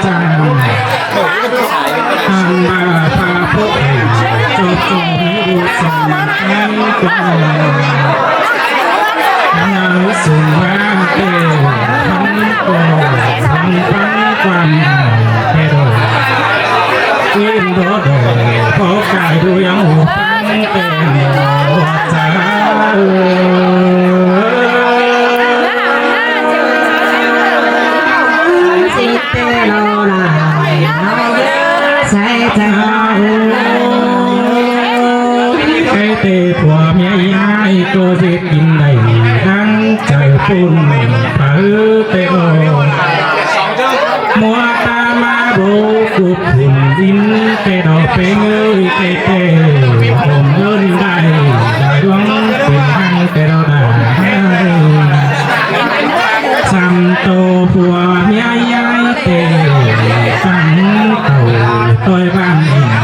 ใจทางมาพาพบจบจงให้ดูสมให้ตัวนางสุมาเตทั้งตัวทั้งปังความเทโดกินโดโดพอกายดูยังหูปังเป็นหัวใจเตะผัวเมียยายก็เจ็บกินได้ทั้งใจปุ่นเปื้อเตะมัวตามาโบกุบหุ่นดินเตะดอกเป็นเอ้ยเตะเตะผมเอิ้นได้ดวงเป็นหังเตะเราได้ซ้ำโตผัวเมียยายเตะซ้ำเต่าต่อยบ้าน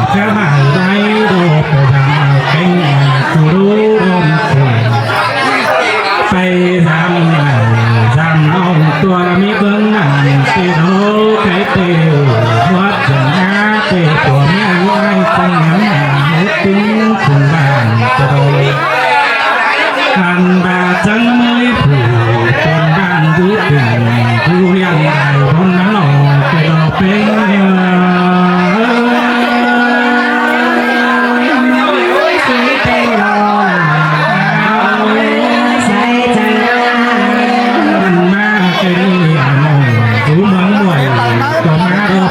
แค่บ้านไว้ดอกดาวเป็นรู้ลมไปทำน้องตัวมีเบิ้งหนังที่โดใครเตะวัดจังหาเตะตัวเมียไว้ตั้งน้ำหาตึงถึงบ้านจะโดกันบาจังไม่ผูกเป็นบ้านดูตึงดูยังไงคนนั้นหล่อจะโดเป็น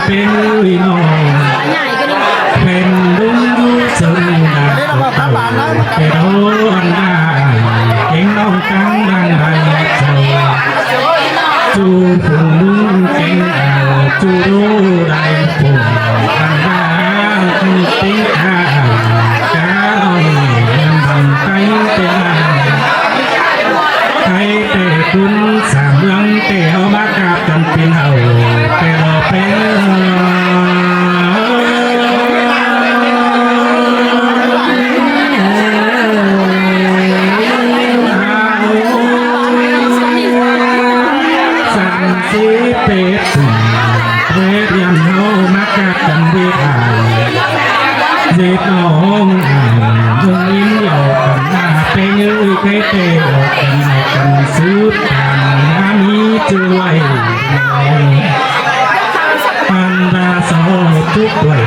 เป็นวิโนเป็นดุงดูสนดาเป็นโอนได้เก่งน้องกังดังใบเจ้าจูผู้ลุงเก่งจูรู้ได้ผู้ดังบ้าติ้งข้าก้าวยังทำไปเป็นไทยเตะคุณสามลังเตะเอามากราบกันเป็นเฮาเตะรอเป็นสีเป็ดเรียกยันเฮามากราบกันเวียดเด็กน้องยังยิ้มหยอกกันหน้าเป็นเอ้ยใครเตะกันซื้อกันน้ำนี้ช่วยปันดาโซทุกวัน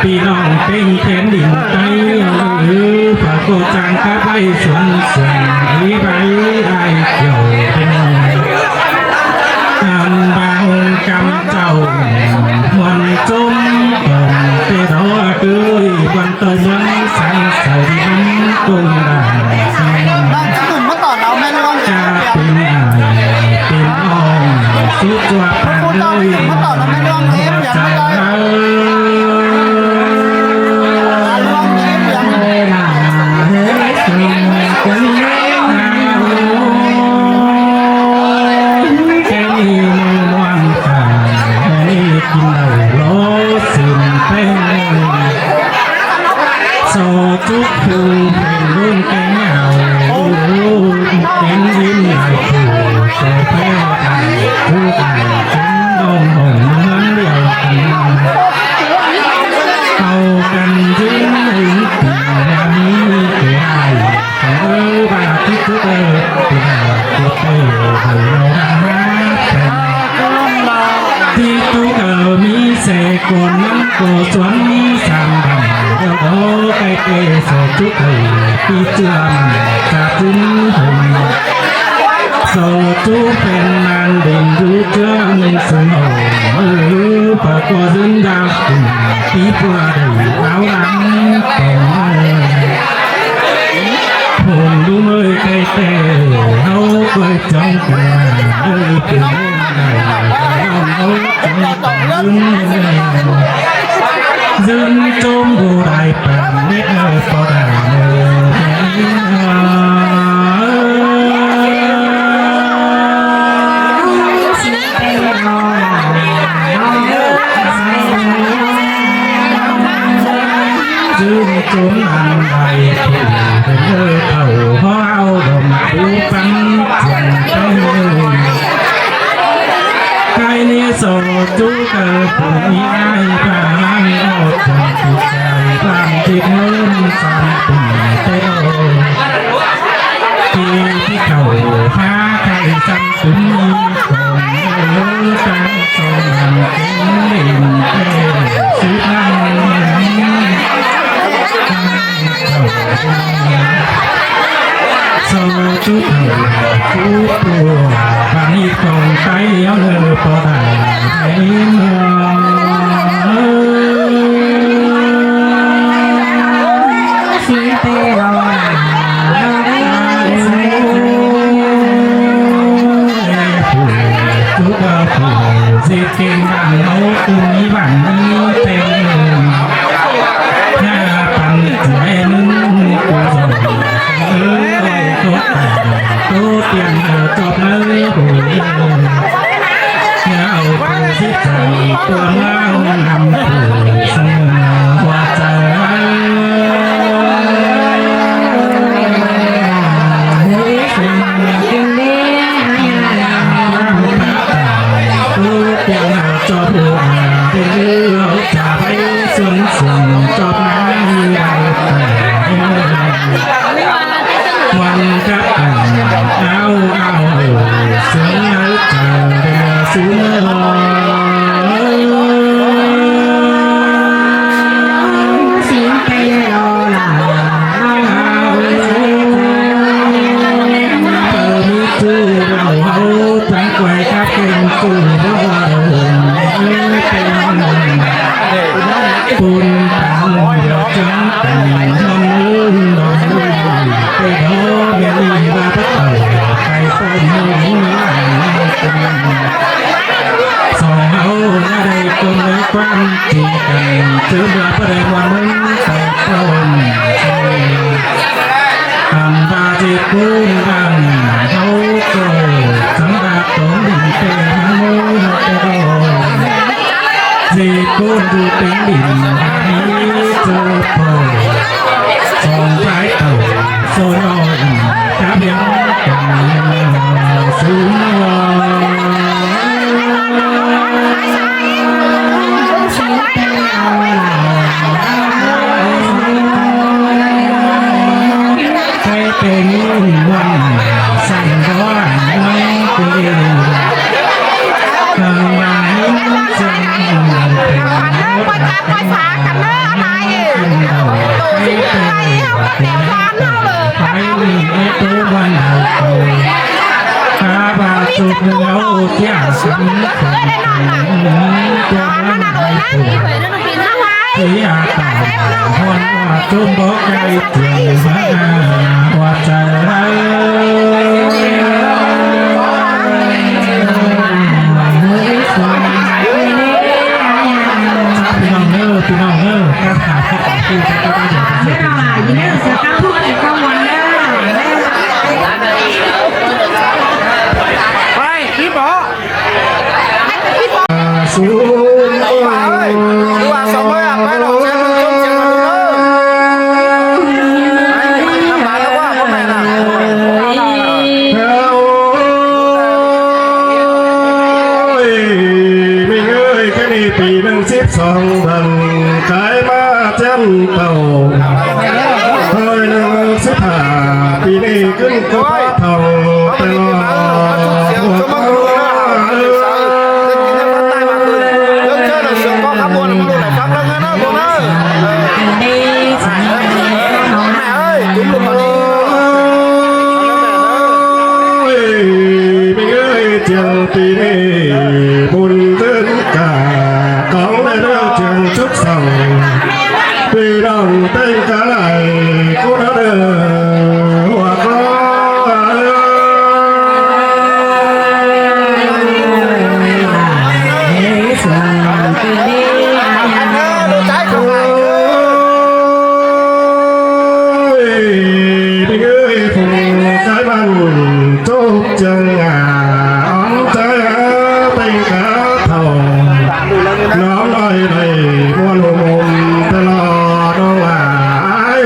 พี่น้องเป็นแผ่นดินไตหรือฝากโกจังกะไปสวนอีใบได้เกี่ยวเป็นอันบางกำเจ้าวันจมเตะดอกเอ้ยวันโตเมืองสังเสริญกงดาจะเป็นเป็นอ่อนสุดตัวผ่านเลยจะทุกผู้เป็นรุ่นแก่เงาเป็นยิ้มให้ผู้แต่แพ้กันผู้ตายถึงดงหงเหมือนเดียวกันเอากันถึงถึงปีนี้เกี่ยวแต่บาที่ทุกเอ๋ที่หาที่เอ๋ให้เราเป็นที่ทุกเอ๋มีเสกคนนั้นก็สวนสามบังโอ้ใครเตะสดทุกข์ปีเจือมจากถึงหุ่นโสดทุกเป็นนานเด่นดูเจือมสมองปะกอดึงดาวปีปัวได้เอาหลังแต่งผมดูเมื่อใครเตะเขาก็จ้องกันเป็นได้เขาจ้องกันdân trôm vô đại bằng nét hơi có đàn dân trốn hàng bài thì đến nơi thầu hoa đồng phú bắn dần tay ใครนี้โสดจุกเกิดผู้มีง่ายพาไม่อดทนจิตใจความจิตเงินสั่นตุ่มเต้าที่เขาหาใครสั่นตุ่มคนตั้งสมเป็นเล่นเต้สุดนั่งโซจุดเหล่าคู่ตัวบางอีกตรงใจเลี้ยวเลยพอได้ในเมืองสีเตลอยจุดผู้สิเก่งบ้านเขาตุ้มีบ้านนี้เต็มหน้าปันใจนึงกูสนตัวเตียงจบเลยโอ้ยเงาผู้สิใจตัวเงานำผู้เสมอว่าใจตัวเตียงจบหัวเป็นเรื่องจะไปส่วนจบนั้นวันกับเอาเสียงเอาเจอเดือสูงสิงไปรอลาเปิดมือถือเราเอาทั้งไกวกับเป็นกูเราเป็นคุณตามเดือดจังแต่น้องลืมน้องลืมไปโน้เมียลีว่าพระเต่าใครต้มมือสองเอาได้คนเลยความจริงกันถือเมื่อประเดี๋ยววันนึงใส่ต้มทำบาจิตกุ้งดังเขาโกสังกัดตรงดินเป็นมูนเตโรสิกุ้งดูเป็นดินนี้เจอพอสองสายเต่าโซนอ่อนจับยังกันสูงเป็นวันสั่งร้อนไม่เป็นทางวันจึงเป็นวันกันมากันเลยอะไรไม่เป็นไปมีตัววันเอาข้าบาสุดแล้วเที่ยงสังคมตัวนั้นไม่ถูกที่อาตาคนว่าจุ่มบอกใจเตียงมาว่าใจร้ายพี่น้องเนอพี่น้องเนอการหาข้อมูลที่จะต้องได้จากเสียงยินดีเสียงพูดถึงข้อมูลนะไปพี่บอสู้สองดังกายมาเจ้าเต่าคอยหนึ่งสิบห้าปีนี้ขึ้นก็เท่าตลอดหัวเขาเจ้าปีนี้บุญเดินกาของได้เรื่องเชิงชุดสั่งปีน้องเต้นกะไหลกูน่าเดินหัวคอพี่เอ้ยคงใจมันทุกจังหวะน้องลอยในมวลมุมตลอดน้องหาย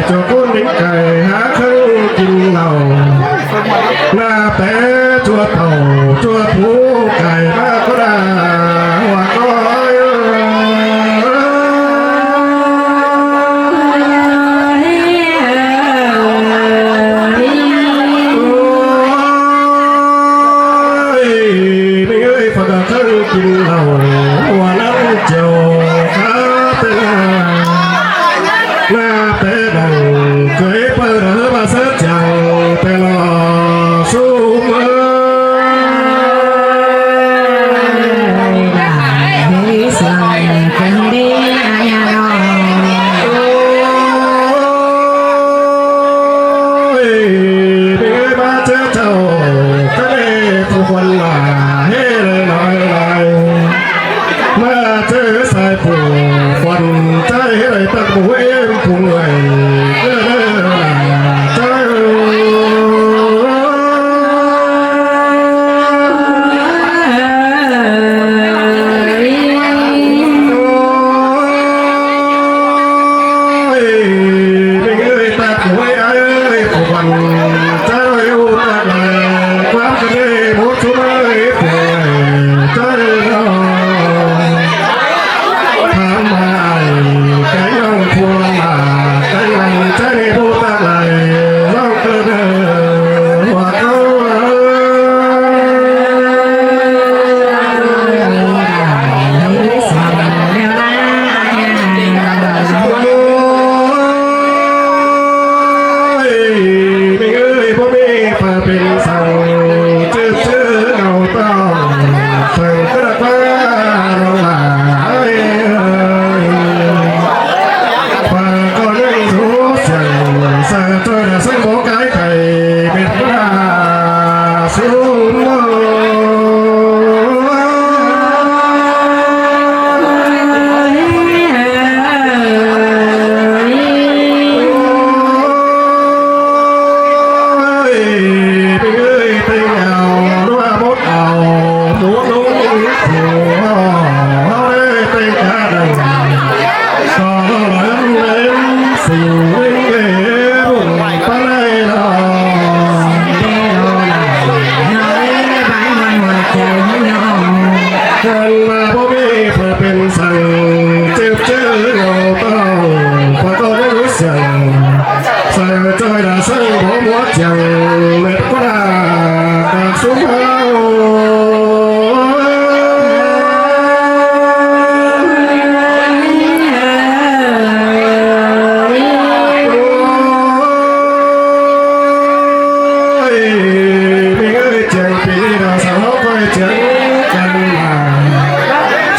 จบคนดิ้งไก่หาเครื่องกินเหล้าหน้าแต่จัวเต่าจัวผู้ไก่มาก็ได้ว่าก็กินเหล้าหัวน้ำเจียวข้าเต้นหน้าเต้ดังเคยเปิดมาเสียจังแต่รอสู้มือสั่งเป็นดีอยาน้อยไม่มาเจอเจ้าก็ได้ผู้คนหลาให้เลยหน่อยมาเจอสายผู้คนใจให้ตักบุ้ยผู้ใหญ่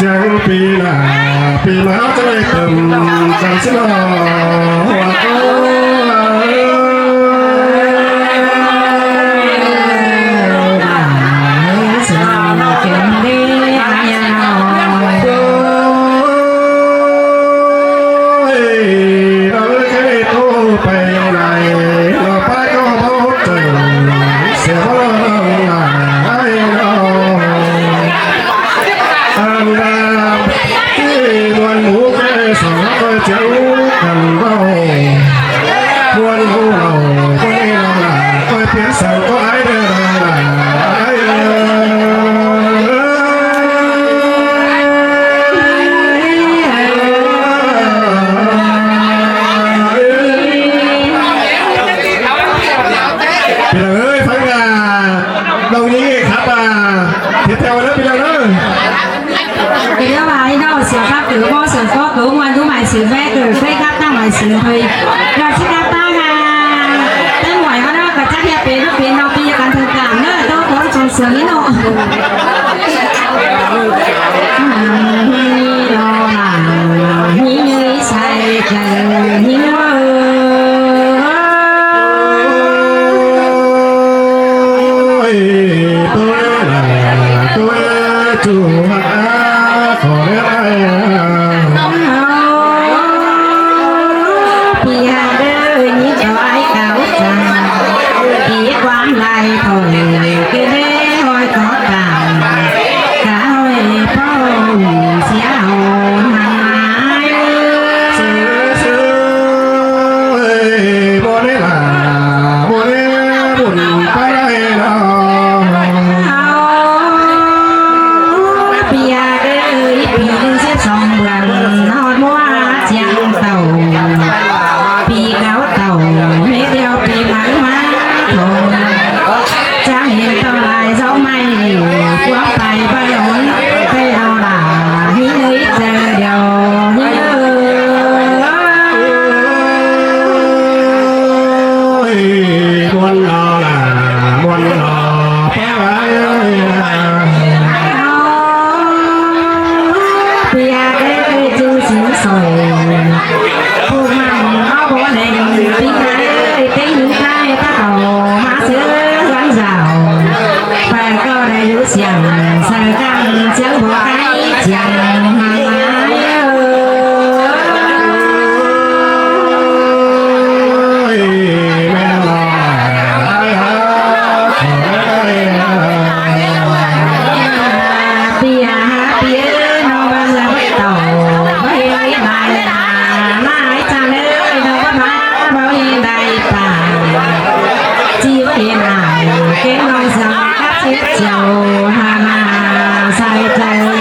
ใจปีมาจะได้เติมกันสิน้องsự ve từ phê các ta ngoài sự hơi rồi xin các ta là tên ngoài nó và chắc hiệp về nó biến nó bây giờ cần thực cảm nữa đâu đó trong sướng ý nọ đó là như say trời như kiến lòng rằng các chiếc chiều hà mà sai trời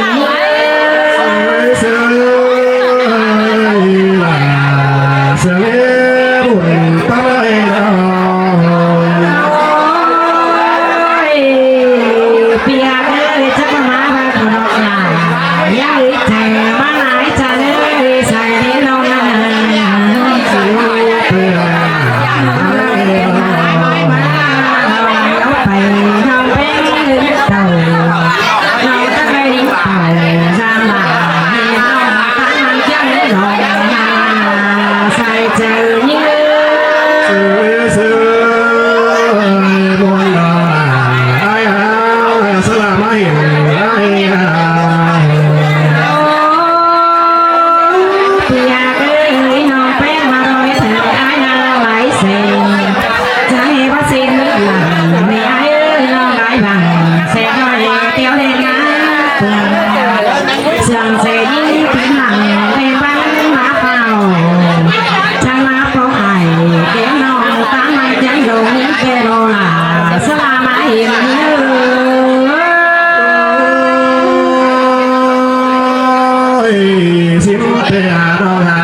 Hãy subscribe cho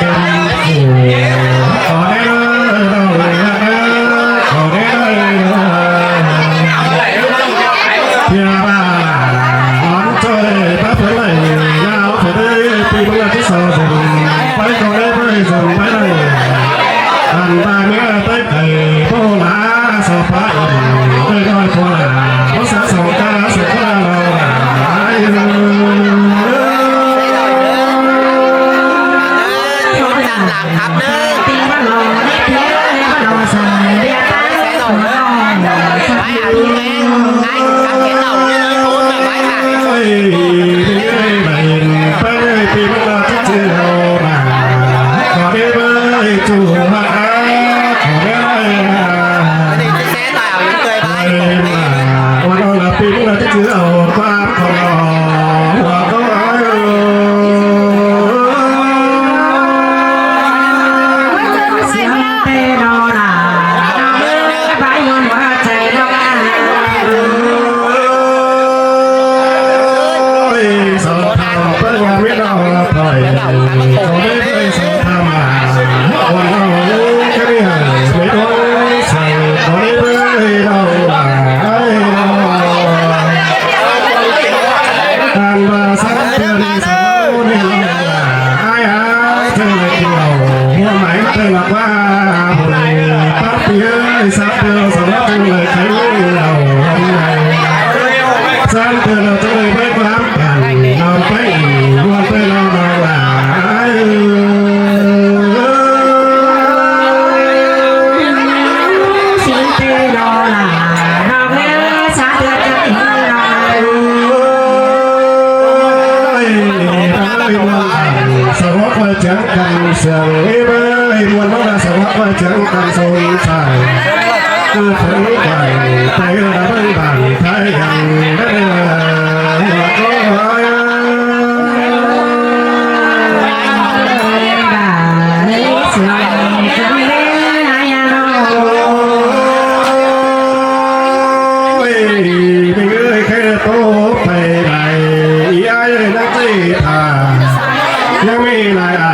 kênh Ghiền Mì Gõ để không bỏ lỡ หลังครับเด้อ ตีว่าหล่อเล็กเล็กว่าหล่อใส่เบียร์ตาหล่อ ไว้หาลูกเองง่ายกับเขียนเหล่านี่เลยโอนแบบไว้ค่ะ เอ้ยเอ้ยไปไปเลยปีมันมาที่เจอเรามาขอได้ไหมจู่มาขอได้ไหม ไม่ได้จะแซ่ต่อยเอายังเคยไป วันเราละปีมันที่เจอเอาความขอว่าก็เอา เสียงเตะรอหนาไปยนว่าใจรอ สอนทำเป็นวันไม่เราปล่อยเขาไม่เคยสอนทำมาวันเราแค่ไม่หายไม่ต้องใส่เขาไม่เคยเราการมาสักเดือนสองเดือนไอ้ฮะเธอเลยเราหัวไหมเธอหลักว่าคนปั๊บเยอะสักเดือนสองเดือนเลยใครเราสักเดือนเราจะเลยไม่รับกันเราไปวนไปเรามาหลายเสียงเตะรอหนาเราเมื่อสาเดือดจะถึงเรา สวัสดิ์จังกันเสียงเอ้ยมวลน้องสวัสดิ์จังกันสนใจคือถึงใจไประเบิดบานไทยยังได้ก็ไม่เคยแค่โตไปไหนยัยนักจีทายังไม่ลายไอ้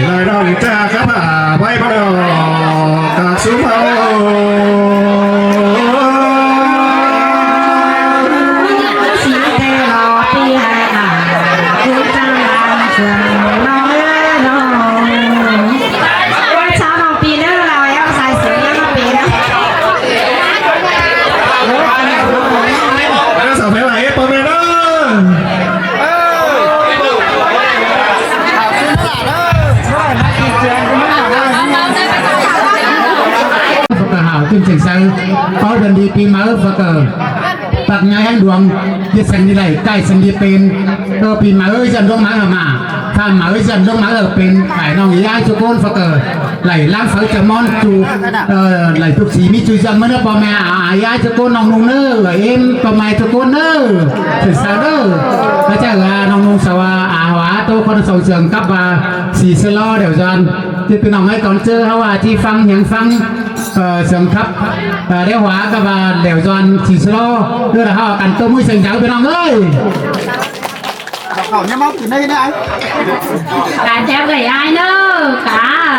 ลายน้องจากข้าป่าไว้พนอกากสุภาแล้วสาวเพลไหนเปิดเลยนะphật cờ hảo kim sành sơ có đơn đi pi máu phật cờ tạc ngay anh đường đi sành đi này cài sành đi bên đô pi máu dần đông máu ở mà phan máu dần đông máu ở bên phải nòng ý ai cho con phật cờ lại lang phật chờ mon chu lại tục sĩ mi chui dần mới nó bò mẹ ai cho con nòng nung nơ rồi em bò mày cho con nơ thì sao đó nó chắc là nòng nung sao hóa tôi con sầu trường cấp và xì sơ lo đều dần thì từ nòng ấy còn chơi hao chi phăng nhàng phăng trường cấp đeo hóa các bà đều dọn chỉ slo đưa là họ cần tôi mũi sừng giáo bên ông ơi khẩu nhắm móc từ đây nè anh cả theo gầy ai nữa cả